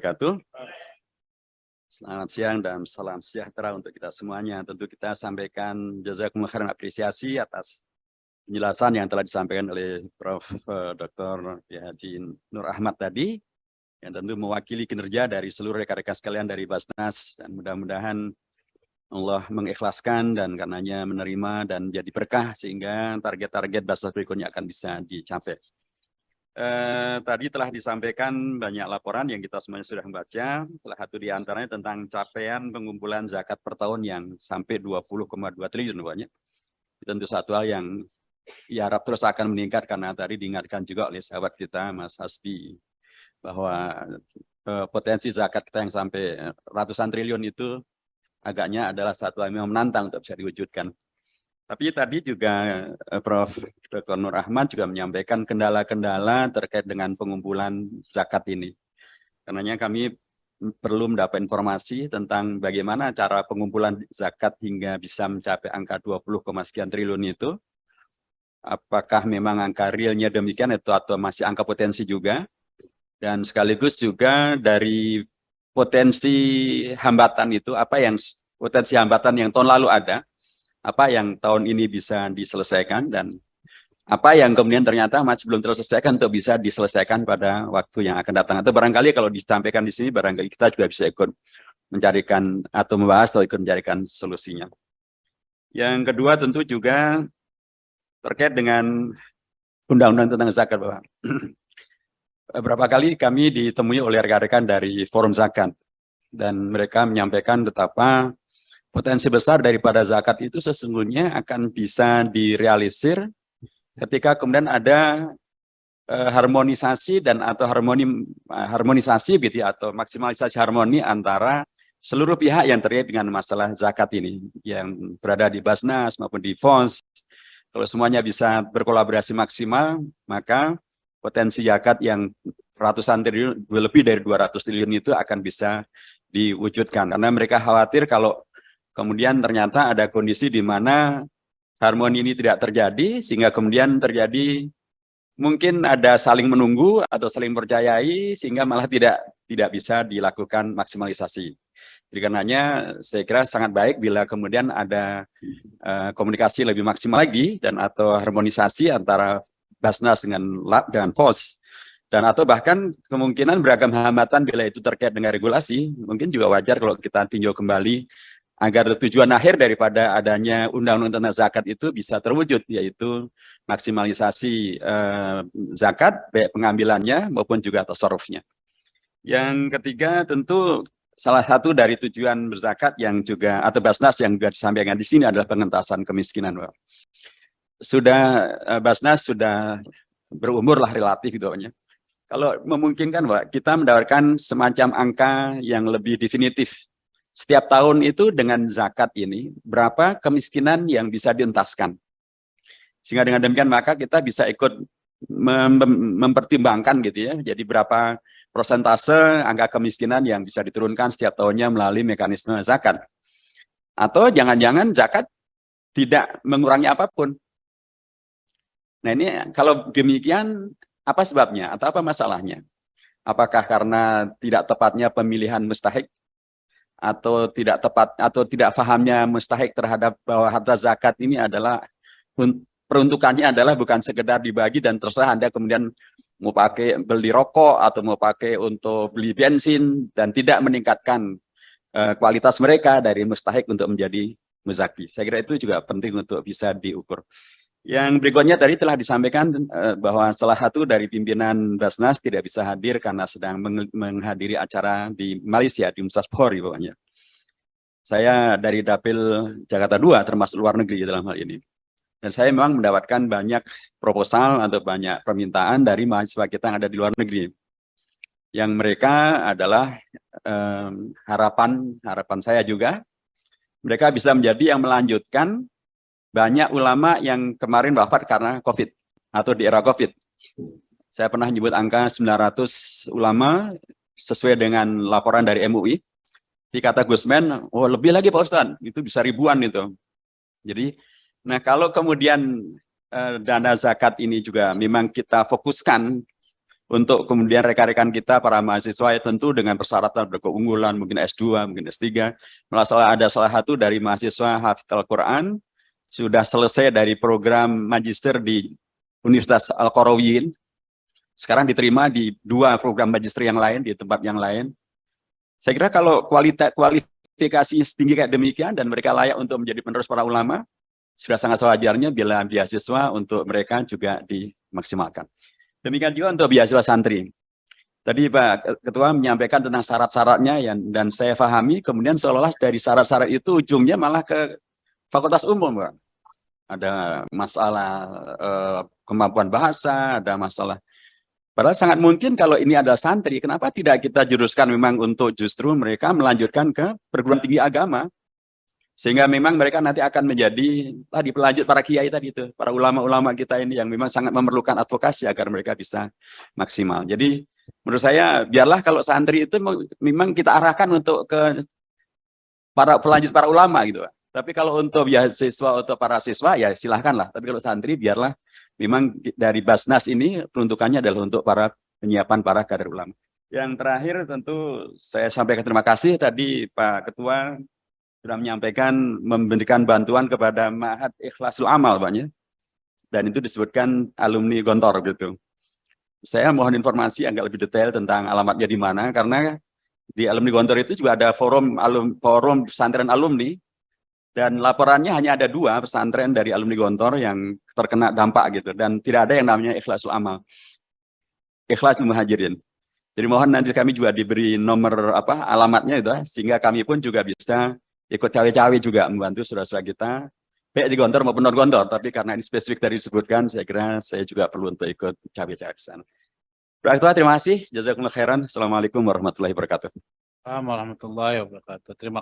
wabarakatuh. Selamat siang dan salam sejahtera untuk kita semuanya. Tentu kita sampaikan jazakumullah khairan, apresiasi atas penjelasan yang telah disampaikan oleh Prof. Dr. Haji Nur Ahmad tadi, yang tentu mewakili kinerja dari seluruh rekan-rekan sekalian dari Basnas, dan mudah-mudahan Allah mengikhlaskan dan karenanya menerima dan jadi berkah sehingga target-target Basnas berikutnya akan bisa dicapai. Tadi telah disampaikan banyak laporan yang kita semuanya sudah membaca. Salah satu di antaranya tentang capaian pengumpulan zakat per tahun yang sampai 20,2 triliun banyak. Tentu satu hal yang harap terus akan meningkat, karena tadi diingatkan juga oleh sahabat kita Mas Hasbi bahwa potensi zakat kita yang sampai ratusan triliun itu agaknya adalah satu hal yang menantang untuk bisa diwujudkan. Tapi tadi juga Prof. Dr. Nur Ahmad juga menyampaikan kendala-kendala terkait dengan pengumpulan zakat ini. Karenanya kami perlu mendapat informasi tentang bagaimana cara pengumpulan zakat hingga bisa mencapai angka 20, sekian triliun itu. Apakah memang angka realnya demikian atau masih angka potensi juga. Dan sekaligus juga dari potensi hambatan itu, apa yang potensi hambatan yang tahun lalu ada, apa yang tahun ini bisa diselesaikan, dan apa yang kemudian ternyata masih belum terselesaikan untuk bisa diselesaikan pada waktu yang akan datang. Atau barangkali kalau disampaikan di sini, barangkali kita juga bisa ikut mencarikan atau membahas atau ikut mencarikan solusinya. Yang kedua tentu juga terkait dengan undang-undang tentang zakat, Bapak. Beberapa kali kami ditemui oleh rekan-rekan dari Forum Zakat, dan mereka menyampaikan betapa potensi besar daripada zakat itu sesungguhnya akan bisa direalisir ketika kemudian ada harmonisasi dan atau harmonisasi gitu, atau maksimalisasi harmoni antara seluruh pihak yang terkait dengan masalah zakat ini, yang berada di Basnas maupun di FONS. Kalau semuanya bisa berkolaborasi maksimal, maka potensi zakat yang ratusan triliun, lebih dari 200 triliun itu akan bisa diwujudkan. Karena mereka khawatir kalau kemudian ternyata ada kondisi di mana harmoni ini tidak terjadi, sehingga kemudian terjadi mungkin ada saling menunggu atau saling percayai, sehingga malah tidak bisa dilakukan maksimalisasi. Jadi karenanya saya kira sangat baik bila kemudian ada komunikasi lebih maksimal lagi, dan atau harmonisasi antara Basnas dengan POS, dan atau bahkan kemungkinan beragam hambatan bila itu terkait dengan regulasi. Mungkin juga wajar kalau kita tinjau kembali agar tujuan akhir daripada adanya undang-undang tentang zakat itu bisa terwujud, yaitu maksimalisasi zakat, baik pengambilannya maupun juga tasarrufnya. Yang ketiga tentu salah satu dari tujuan berzakat yang juga atau Basnas yang juga disampaikan di sini adalah pengentasan kemiskinan, Pak. Basnas sudah berumur lah relatif gitu, Pak. Kalau memungkinkan, Pak, kita mendapatkan semacam angka yang lebih definitif. Setiap tahun itu dengan zakat ini, berapa kemiskinan yang bisa dientaskan. Sehingga dengan demikian maka kita bisa ikut mempertimbangkan gitu ya. Jadi berapa persentase angka kemiskinan yang bisa diturunkan setiap tahunnya melalui mekanisme zakat. Atau jangan-jangan zakat tidak mengurangi apapun. Nah ini kalau demikian, apa sebabnya atau apa masalahnya? Apakah karena tidak tepatnya pemilihan mustahik, atau tidak tepat atau tidak pahamnya mustahik terhadap bahwa harta zakat ini adalah peruntukannya adalah bukan sekedar dibagi dan terserah Anda kemudian mau pakai beli rokok atau mau pakai untuk beli bensin, dan tidak meningkatkan kualitas mereka dari mustahik untuk menjadi muzaki. Saya kira itu juga penting untuk bisa diukur. Yang berikutnya tadi telah disampaikan bahwa salah satu dari pimpinan Basnas tidak bisa hadir karena sedang menghadiri acara di Malaysia, di Musaspori pokoknya. Saya dari Dapil Jakarta 2 termasuk luar negeri dalam hal ini. Dan saya memang mendapatkan banyak proposal atau banyak permintaan dari mahasiswa kita yang ada di luar negeri. Yang mereka adalah harapan saya juga, mereka bisa menjadi yang melanjutkan banyak ulama yang kemarin wafat karena COVID atau di era COVID. Saya pernah menyebut angka 900 ulama sesuai dengan laporan dari MUI. Dikata Gusmen, oh lebih lagi Pak Ustadz, itu bisa ribuan itu. Jadi, nah kalau kemudian dana zakat ini juga memang kita fokuskan untuk kemudian rekan-rekan kita para mahasiswa ya tentu dengan persyaratan berkeunggulan, mungkin S2, mungkin S3. Malah ada salah satu dari mahasiswa Hafidz Al-Quran sudah selesai dari program magister di Universitas Al-Qarawiyyin. Sekarang diterima di 2 program magister yang lain di tempat yang lain. Saya kira kalau kualifikasi setinggi kayak demikian dan mereka layak untuk menjadi penerus para ulama, sudah sangat sewajarnya bila beasiswa untuk mereka juga dimaksimalkan. Demikian juga untuk beasiswa santri. Tadi Pak Ketua menyampaikan tentang syarat-syaratnya dan saya pahami, kemudian seolah-olah dari syarat-syarat itu ujungnya malah ke fakultas umum, Pak. Ada masalah kemampuan bahasa, ada masalah. Padahal sangat mungkin kalau ini adalah santri, kenapa tidak kita juruskan memang untuk justru mereka melanjutkan ke perguruan tinggi agama, sehingga memang mereka nanti akan menjadi tadi pelanjut para kiai tadi itu, para ulama-ulama kita ini yang memang sangat memerlukan advokasi agar mereka bisa maksimal. Jadi menurut saya biarlah kalau santri itu memang kita arahkan untuk ke para pelanjut para ulama gitu, Pak. Tapi kalau untuk beasiswa untuk para siswa ya silahkanlah. Tapi kalau santri biarlah memang dari Basnas ini peruntukannya adalah untuk para penyiapan para kader ulama. Yang terakhir tentu saya sampaikan terima kasih tadi Pak Ketua sudah menyampaikan memberikan bantuan kepada Ma'had Ikhlasul Amal, Pak, ya. Dan itu disebutkan alumni Gontor gitu. Saya mohon informasi agak lebih detail tentang alamatnya di mana, karena di alumni Gontor itu juga ada forum pesantren alumni, dan laporannya hanya ada 2 pesantren dari alumni Gontor yang terkena dampak gitu, dan tidak ada yang namanya Ikhlasul Amal, Ikhlasul Muhajirin. Jadi mohon nanti kami juga diberi nomor alamatnya itu, sehingga kami pun juga bisa ikut cawe-cawe juga membantu saudara-saudara kita, baik di Gontor maupun non Gontor. Tapi karena ini spesifik dari disebutkan, saya kira saya juga perlu untuk ikut cawe-cawe di sana. Baik, terima kasih. Jazakumullah khairan. Assalamualaikum warahmatullahi wabarakatuh. Warahmatullahi wabarakatuh. Terima